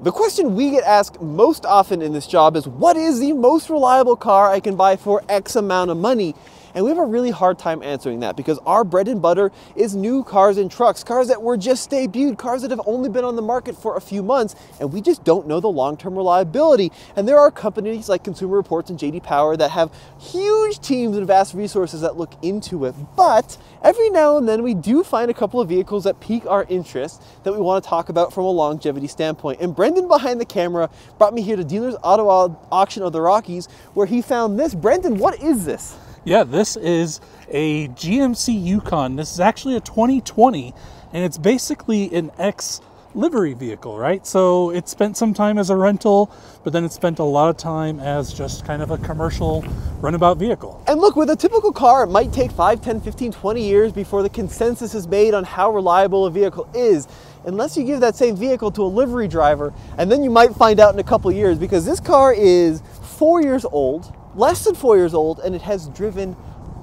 The question we get asked most often in this job is, what is the most reliable car I can buy for X amount of money? And we have a really hard time answering that because our bread and butter is new cars and trucks, cars that were just debuted, cars that have only been on the market for a few months, and we just don't know the long-term reliability. And there are companies like Consumer Reports and JD Power that have huge teams and vast resources that look into it. But every now and then we do find a couple of vehicles that pique our interest that we want to talk about from a longevity standpoint. And Brendan behind the camera brought me here to Dealers Auto Auction of the Rockies, where he found this. Brendan, what is this? Yeah, this is a GMC Yukon. This is actually a 2020, and it's basically an ex-livery vehicle, right? So it spent some time as a rental, but then it spent a lot of time as just kind of a commercial runabout vehicle. And look, with a typical car, it might take 5, 10, 15, 20 years before the consensus is made on how reliable a vehicle is, unless you give that same vehicle to a livery driver, and then you might find out in a couple of years, because this car is 4 years old, less than 4 years old, and it has driven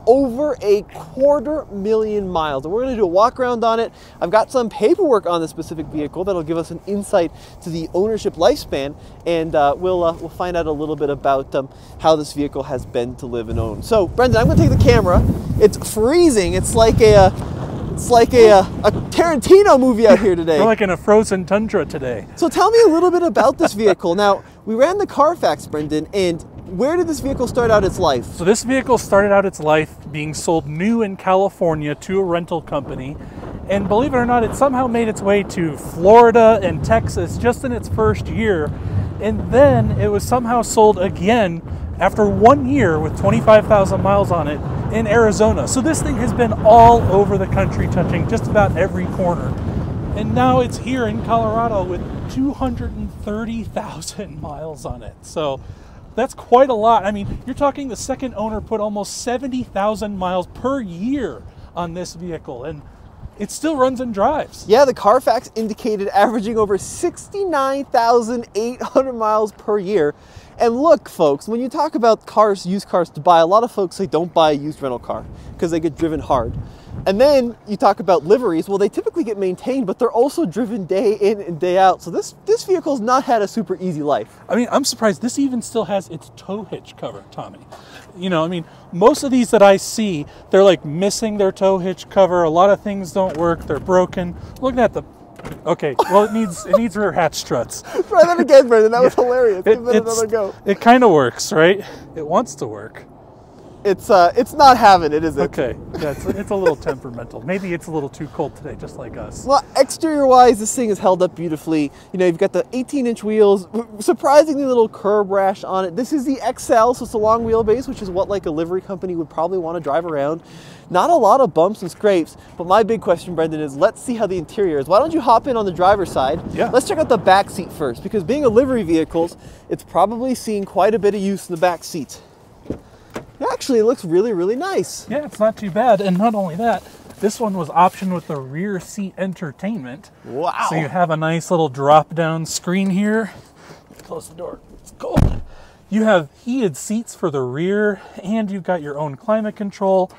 over 250,000 miles. And we're going to do a walk around on it. I've got some paperwork on this specific vehicle that'll give us an insight to the ownership lifespan, and we'll find out a little bit about how this vehicle has been to live and own. So, Brendan, I'm going to take the camera. It's freezing. It's like a Tarantino movie out here today. We're like in a frozen tundra today. So tell me a little bit about this vehicle. Now, we ran the Carfax, Brendan, and where did this vehicle start out its life? So this vehicle started out its life being sold new in California to a rental company. And believe it or not, it somehow made its way to Florida and Texas just in its first year. And then it was somehow sold again after 1 year with 25,000 miles on it in Arizona. So this thing has been all over the country, touching just about every corner. And now it's here in Colorado with 230,000 miles on it. So that's quite a lot. I mean, you're talking the second owner put almost 70,000 miles per year on this vehicle, and it still runs and drives. Yeah, the Carfax indicated averaging over 69,800 miles per year. And look, folks, when you talk about cars, used cars to buy, a lot of folks say don't buy a used rental car because they get driven hard. And then you talk about liveries. Well, they typically get maintained, but they're also driven day in and day out. So this vehicle's not had a super easy life. I mean, I'm surprised this even still has its tow hitch cover, Tommy. You know, I mean, most of these that I see, they're like missing their tow hitch cover. A lot of things don't work. They're broken. Look at the... Okay, well, it needs rear hatch struts. Try that again, Brendan. That was hilarious. Give it another go. It kind of works, right? It wants to work. It's not having it, is it? Okay, yeah, it's a little temperamental. Maybe it's a little too cold today, just like us. Well, exterior-wise, this thing is held up beautifully. You know, you've got the 18-inch wheels, surprisingly little curb rash on it. This is the XL, so it's a long wheelbase, which is what like a livery company would probably want to drive around. Not a lot of bumps and scrapes, but my big question, Brendan, is let's see how the interior is. Why don't you hop in on the driver's side? Yeah. Let's check out the back seat first, because being a livery vehicle, it's probably seen quite a bit of use in the back seat. Actually, it looks really, really nice. Yeah, it's not too bad. And not only that, this one was optioned with the rear seat entertainment. Wow. So you have a nice little drop-down screen here. Close the door. It's cold. You have heated seats for the rear, and you've got your own climate control.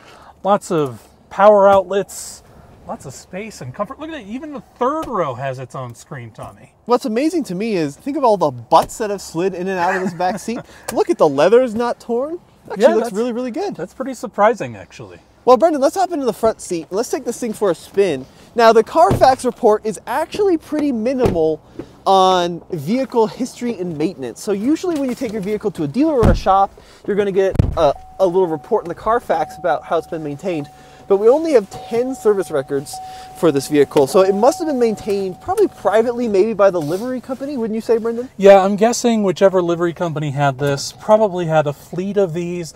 Lots of power outlets. Lots of space and comfort. Look at it. Even the third row has its own screen, Tommy. What's amazing to me is, think of all the butts that have slid in and out of this back seat. Look at the leather's not torn. Actually, looks really, really good. That's pretty surprising, actually. Well, Brendan, let's hop into the front seat. Let's take this thing for a spin. Now, the Carfax report is actually pretty minimal on vehicle history and maintenance. So usually when you take your vehicle to a dealer or a shop, you're going to get a little report in the Carfax about how it's been maintained. But we only have 10 service records for this vehicle. So it must have been maintained probably privately, maybe by the livery company, wouldn't you say, Brendan? Yeah, I'm guessing whichever livery company had this probably had a fleet of these.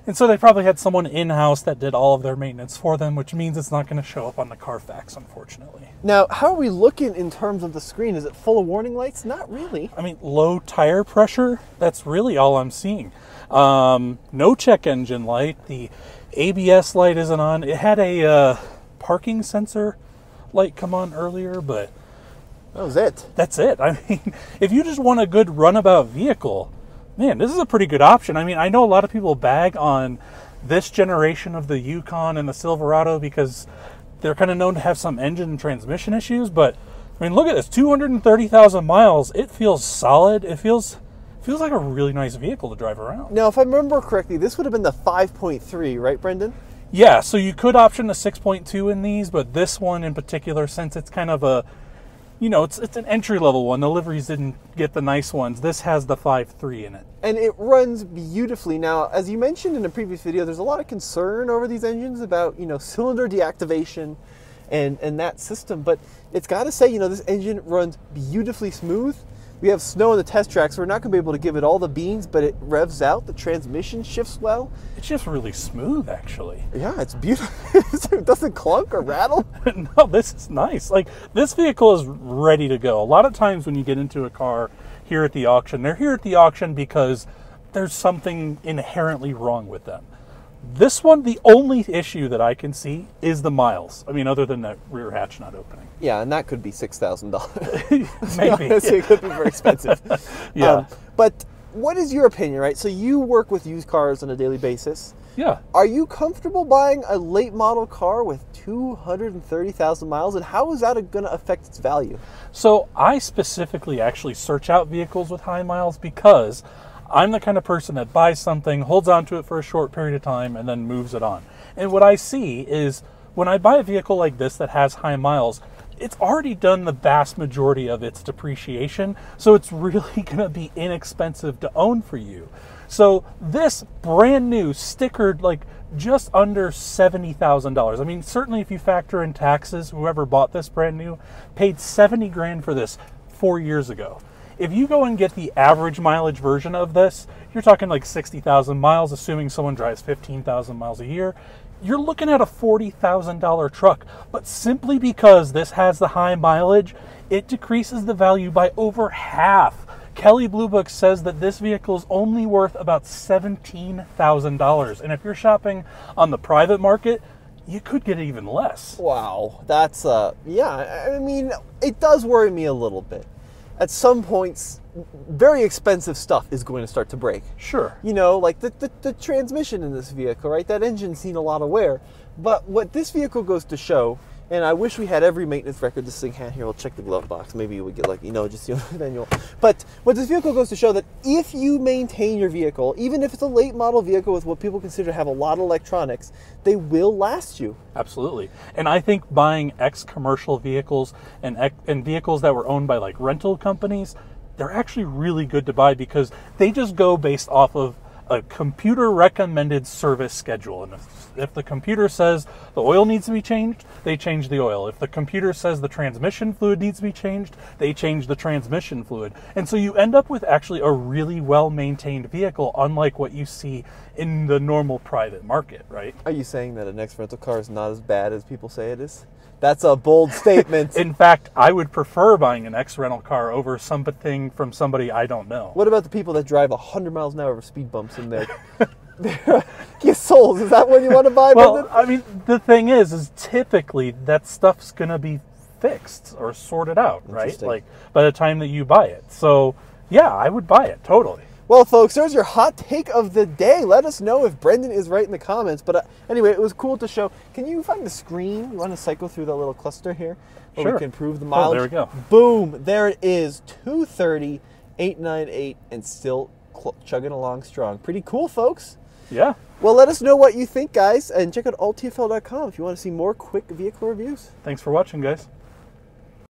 And so they probably had someone in-house that did all of their maintenance for them, which means it's not going to show up on the Carfax, unfortunately. Now, how are we looking in terms of the screen? Is it full of warning lights? Not really. I mean, low tire pressure, that's really all I'm seeing. No check engine light. The ABS light isn't on. It had a parking sensor light come on earlier, but that was it. That's it. I mean, if you just want a good runabout vehicle, man, this is a pretty good option. I mean, I know a lot of people bag on this generation of the Yukon and the Silverado because they're kind of known to have some engine and transmission issues, but I mean, look at this, 230,000 miles. It feels solid. It feels like a really nice vehicle to drive around. Now, if I remember correctly, this would have been the 5.3, right, Brendan? Yeah, so you could option a 6.2 in these, but this one in particular, since it's kind of a, you know, it's an entry-level one. The liveries didn't get the nice ones. This has the 5.3 in it. And it runs beautifully. Now, as you mentioned in a previous video, there's a lot of concern over these engines about, you know, cylinder deactivation and that system. But it's got to say, you know, this engine runs beautifully smooth. We have snow on the test track, so we're not going to be able to give it all the beans, but it revs out. The transmission shifts well. It's just really smooth, actually. Yeah, it's beautiful. It doesn't clunk or rattle. No, this is nice. Like, this vehicle is ready to go. A lot of times when you get into a car here at the auction, they're here at the auction because there's something inherently wrong with them. This one, the only issue that I can see is the miles. I mean, other than that rear hatch not opening. Yeah, and that could be $6,000. Maybe. It could be very expensive. Yeah. But what is your opinion, right? So you work with used cars on a daily basis. Yeah. Are you comfortable buying a late model car with 230,000 miles? And how is that going to affect its value? So I specifically actually search out vehicles with high miles because I'm the kind of person that buys something, holds on to it for a short period of time, and then moves it on. And what I see is when I buy a vehicle like this that has high miles, it's already done the vast majority of its depreciation, so it's really going to be inexpensive to own for you. So this brand new, stickered, like just under $70,000. I mean, certainly if you factor in taxes, whoever bought this brand new paid 70 grand for this 4 years ago. If you go and get the average mileage version of this, you're talking like 60,000 miles, assuming someone drives 15,000 miles a year. You're looking at a $40,000 truck. But simply because this has the high mileage, it decreases the value by over half. Kelley Blue Book says that this vehicle is only worth about $17,000. And if you're shopping on the private market, you could get even less. Wow. That's, yeah, I mean, it does worry me a little bit. At some points, very expensive stuff is going to start to break. Sure. You know, like the transmission in this vehicle, right? That engine's seen a lot of wear. But what this vehicle goes to show, and I wish we had every maintenance record this thing had here. We'll check the glove box. Maybe you would get like, you know, just the manual. But what this vehicle goes to show that if you maintain your vehicle, even if it's a late model vehicle with what people consider to have a lot of electronics, they will last you. Absolutely. And I think buying ex-commercial vehicles and vehicles that were owned by like rental companies, they're actually really good to buy because they just go based off of a computer recommended service schedule. And if the computer says the oil needs to be changed, they change the oil. If the computer says the transmission fluid needs to be changed, they change the transmission fluid. And so you end up with actually a really well-maintained vehicle, unlike what you see in the normal private market, right? Are you saying that an ex-rental car is not as bad as people say it is? That's a bold statement. In fact, I would prefer buying an ex-rental car over something from somebody I don't know. What about the people that drive 100 miles an hour over speed bumps in their Kia Souls? Is that what you want to buy? Well, Brendan? I mean, the thing is typically that stuff's going to be fixed or sorted out, right? Like by the time that you buy it. So, yeah, I would buy it, totally. Well, folks, there's your hot take of the day. Let us know if Brendan is right in the comments. But anyway, it was cool to show. Can you find the screen? You want to cycle through that little cluster here? Where Sure. we can prove the mileage. Oh, there we go. Boom. There it is. 230, 898, and still chugging along strong. Pretty cool, folks. Yeah. Well, let us know what you think, guys. And check out alttfl.com if you want to see more quick vehicle reviews. Thanks for watching, guys.